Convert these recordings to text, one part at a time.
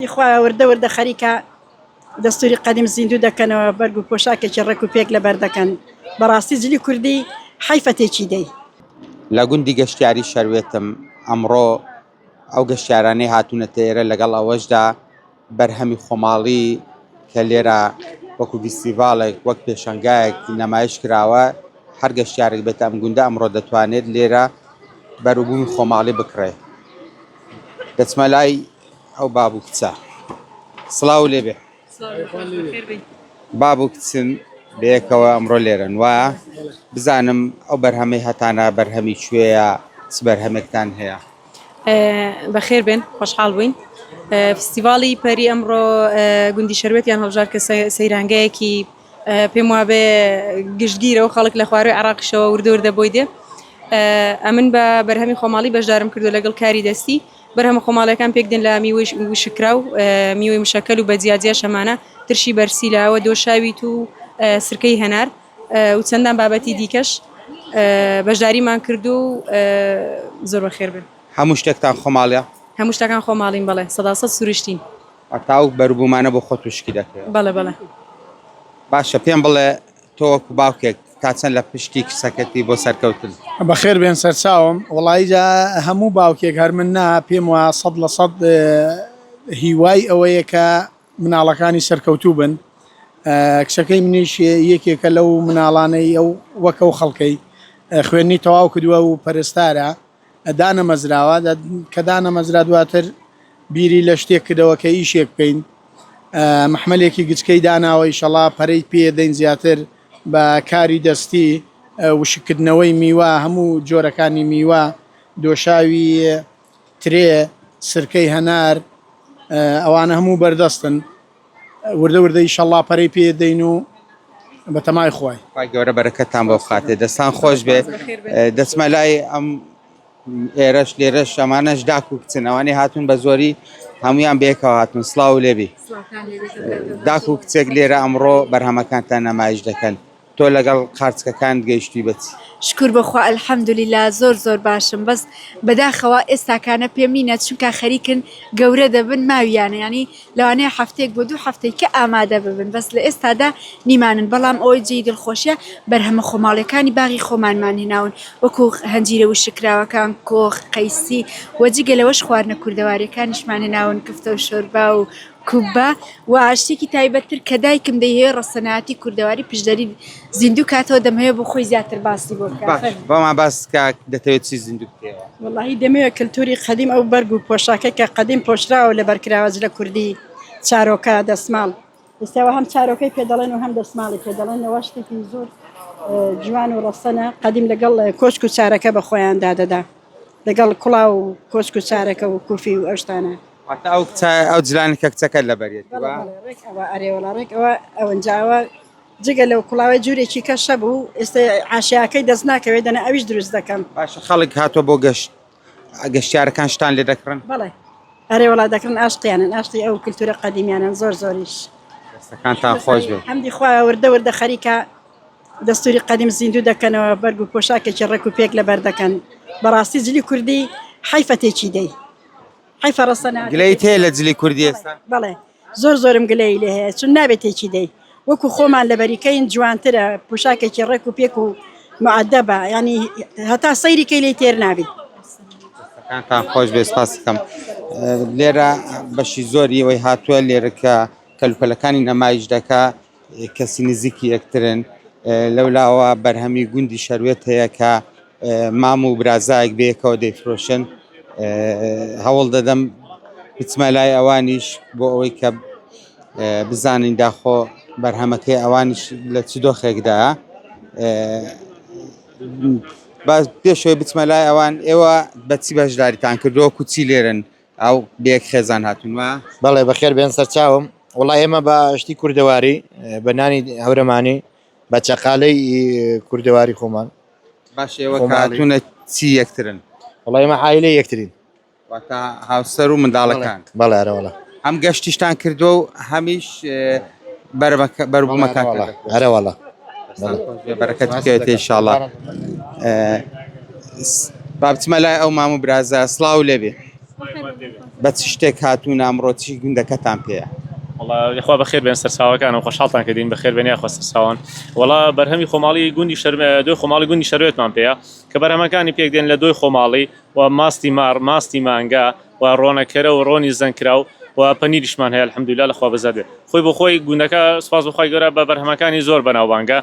خوا وردە خەریکە دەستوری قەدیم زیندوو دەکەنەوە بەرگ و پۆشاکێکی ڕێک و پێک لەبەر دەکەن بەڕاستی جلی کوردی حیفە تێکی دەی لە گوندی گەشتیاری شەروێتم ئەمڕۆ ئەو گەشتیارانەی هاتوونەتە ئێرە لەگەڵ ئەوەشدا بەرهەمی خۆماڵی کە لێرە وەکو فیستیڤاڵێک وەک پێشەنگایەک نەمایش کراوە هەر گەشتیارێک بێت ئەم گوندە ئەمڕۆ دەتوانێت لێرە بەروبوومی خۆماڵی بکڕێ. دەچمە لای ئەو بابوو کچە. سڵاو لێبێ بابوو کچن بەیەکەوە ئەمڕۆ لێرن وایە بزانم ئەو بەرهەمەی هەتانە بەرهەمی کوێیە چ بەرهەمێکتان هەیە؟ بەخێر بێن خۆشحاڵ بووین. فستیڤاڵی پەری ئەمڕۆ گوندی شەروێتیان هەڵبژار کە سەیرانگایەکی پێم وابێ گشتگیرە و خەڵک لە خوارەوەی عێراقیشەوە وردە بۆی دێ. ئەمن بە بەرهەمی خۆماڵی بەشدارم کردو لەگەڵ کاری دەستی بەرهەمە خۆماڵەکان پێک دێن لە میوەی وشکرا و میوەی مشەکەل و بەجیاجیا شەمانە ترشی بەرسیلاوە دۆشاویت و سرکەی هەنار و چەندان بابەتی دیکەش بەشداریمان کردو و زۆر بەخێر بن. هەموو شتێکتان خۆماڵیە؟ هەموو شتەکان خۆماڵین بەڵێ 100% سروشتین. ئەتاو بەروبوومانە بۆ خۆت وشکی دەکرێت؟ بەڵێ. باشە پێم بڵێ تۆ وەکو باوکێک تا چەند لە پشتی کچەکەتی بۆ سەرکەوتن؟ بەخێر بێن سەرچاوم وڵاییجا هەموو باوکێک هەر من نا پێم وە 100% هیوای ئەوەیە کە مناڵەکانی سەرکەوتوو بن. کچەکەی منیش یەکێکە لەو مناڵانەی ئەو وەکەو خەڵکەی خوێنی تەواو کردووە و پەرستارە دانەمەزراوە کە دانەمەزرا دواتر بیری لە شتێک کردەوە کە ئیشێک بکەین محملێکی گچکەی داناوە ئیشەڵا پەرەی پێدەین زیاتر بە کاری دەستی وشکردنەوەی میوە هەموو جۆرەکانی میوە دۆشاوی ترێ سرکەی هەنار ئەوانە هەموو بەردەستن وردە ئیشەڵا پەرەی پێدەین و بە تەمای خوای گەورە بەرەکەتان بۆ بخاتێ دەستان خۆش بێ. دەچمە لای ئەم ئێرەش لێرەش ئەمانەش داک و کچن ئەوانەی هاتوون بە زۆری هەمویان بەیەکەوە هاتوون. سڵاو لێبی داک و کچێک لێرە ئەمڕۆ بەرهەمەکانتان نەمایش دەکەن. تۆ لەگەڵ قارچکەکان گەیشتی بەچی؟ شکر بەخوا ئەلحەمدولیلا زۆر باشم بەس بەداخەوە ئێستاکانە پێم نینە چونکە خەریکن گەورە دەبن ماویانە ینی لەوانەیە هەفتێک بۆ 2 هەفتەی کە ئامادە ببن بەس لە ئێستادا نیمانن بەڵام ئەوەی جێی دڵخۆشیە بەرهەمە خۆماڵیەکانی باغی خۆمانمان هێناون وەکو هەنجیرە وشکراوەکان کۆخ قەیسی وەجگە لەوەش خواردنە کوردەواریەکانیشمان هێناون کفتە و شۆربا و کوبا و شتێکی تایبەتتر کە دایکم دەیهەیە ڕەسەناتی کوردەواری پشدەری زیندوو کاتەوە دەمەوێت بۆ خۆی زیاتر باسی بۆ بکات. بەما باس دەتەوێت چی زیندوو بکەوە؟ وەڵاهی دەمەوێت کللتوری قەدیم ئەو بەرگ و پۆشاکە کە قەدیم پۆشراوە لە بەرکراوەج لە کوردی چارۆکە دەسماڵ ئێستاوە هەم چارۆکەی پێدەڵێن و هەم دەسماڵی پێدەڵێن ئەوە شتێکی زۆر جوان و ڕەسەنە قەدیم لەگەڵ کۆشک و چارەکە بە خۆیاندا دەدا لەگەڵ کوڵا و کۆشک و چارەکە و کوفی و ئەشتانە ئەو جلانی کە کچەکە لە بەرێت ئەرێوەڵارێک ئەوەنجاوە جگە لەو کوڵاوی جوورێکی کەشە بوو ئێستا عاشیاکەی دەست ناکەوێت دەنە ئەویش دروست دەکەم. باشە خەڵک هاتووە بۆ گەشتیارەکان شتان لێ دەکڕن؟ بەڵێ ئەرێوەڵا دەکردن ئاشتیانن ئاشتی ئەو کللتورە قەدیمیانن زۆریش. دەستەکانتان خۆش بێ. هەمدی خوا وردە خەریکە دەستوری قەدیم زیندوو دەکەنەوە بەرگ و پۆشاکێکی ڕێک و پێک لەبەر دەکەن بەڕاستی جلی کوردی حیفە تێکی دەی حیفە ڕەسەنە گلەیت هەیە لە جلی کوردی ئێستا؟ بەڵێ زۆرم گلەی لێ هەیە چون نابێت تێکی دەی وەکو خۆمان لە بەریکەین جوانترە پۆشاکێکی ڕێک و پێک و معدەبە ینی هەتا سەیریکەی لێ تێر نابێت. دەستەکانتان خۆش بێ سپاس دەکەم. لێرە بەشی زۆری ئەوەی هاتووە لێرە کە کەلوپەلەکانی نەمایش دەکا کەسی نزیکی یەکترن لەولاوە بەرهەمی گوندی شەروێت هەیە کە مام و برازایەک بەیەکەوە دەیفرۆشن. هەوڵ دەدەم بچمە لای ئەوانیش بۆ ئەوەی کە بزانین داخۆ بەرهەمەکەی ئەوانیش لە چ دۆخێکدایە. پێشەوەی بچمە لای ئەوان ئێوە بەچی بەشداریتان کردەوە کوچی لێرن ئەو بەیەک خێزان هاتوون وە؟ بەڵێ بەخێر بێن سەرچاوم وڵای ئێمە بە شتی کوردەواری بە نانی هەورەمانی بە چەقالەی کوردەواری خۆمان. باش ئێوە هاتوونە چی یەکترن؟ وڵای ئێمە عایلەی یەکترین واتە هاوسەر و منداڵەکان. بەڵێ ئەرەوەڵە هەم گەشتیشتان کردووە و هەمیش بەروبوومەکان ئەرەوەڵە بەرەکەت بکەوێت ئینشاڵڵا. با بچمە لای ئەو مام و برازە. سڵاو لێبێ بە چ شتێک هاتوون ئەمڕۆ چی گوندەکەتان پێەیە؟ والله یخوا بەخێر بێن سەرچاوەکانم خۆشحاڵتان کردین بەخێر بێن یاخوا سەرچاوان وڵا بەرهەمی خۆماڵی گوندی دوی خۆماڵی گوندی شەروێتمان پێەیە کە بەرهەمەکانی پێک دێن لە دوی خۆماڵی و ماستی مار ماستی مانگا و ڕۆنەکەرە و ڕۆنی زەنکراو و پەنیریشمان هەیە الحەمدوللا لەخوا بەزادێ خۆی بۆ خۆی گوندەکە سوپاس بەخوای گەورە بە بەرهەمەکانی زۆر بەناوبانگە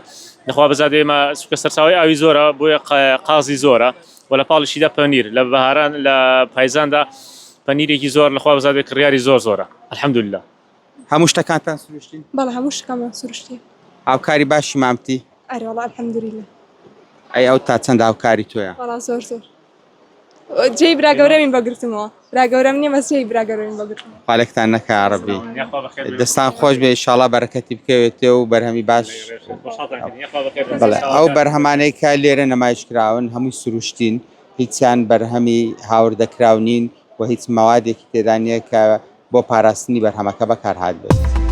لەخوا بەزادێ ئێمە چونکە سەرچاوی ئاوی زۆرە بۆیە قازی زۆرە و لە پاڵیشیدا پەنیر لە بەهاران لە پایزاندا پەنیرێکی زۆر لەخوا بەزادێ کڕیاری زۆر زۆرە الحەمدوللا هەموو شتەکانتان سروشتین؟ بەڵێ هەموو شتەکانمان سروشتی هاوکاری باشی مامتی؟ ئەرێ وەڵا الحەمدوللیلا ئەی ئەو تا چەند هاوکاری تۆیە؟ وەڵا زۆر زۆر جێی براگەورەمین بەگرتمەوە براگەورەم نییە بەس جێی براگەورەمین بەگرتمەوە خالێکتان نەکە عەرەبی دەستان خۆش بێ ئینشاڵڵا بەرەکەتی بکەوێتێ و بەرهەمی باش بەڵێ ئەو بەرهەمانەی کە لێرە نەمایشکراون هەمووی سروشتین هیچیان بەرهەمی هاوردەکراو نین و هیچ مەوادێکی تێدا نییە کە بۆ پاراستنی بەرهەمەکە بەکارهات بێت.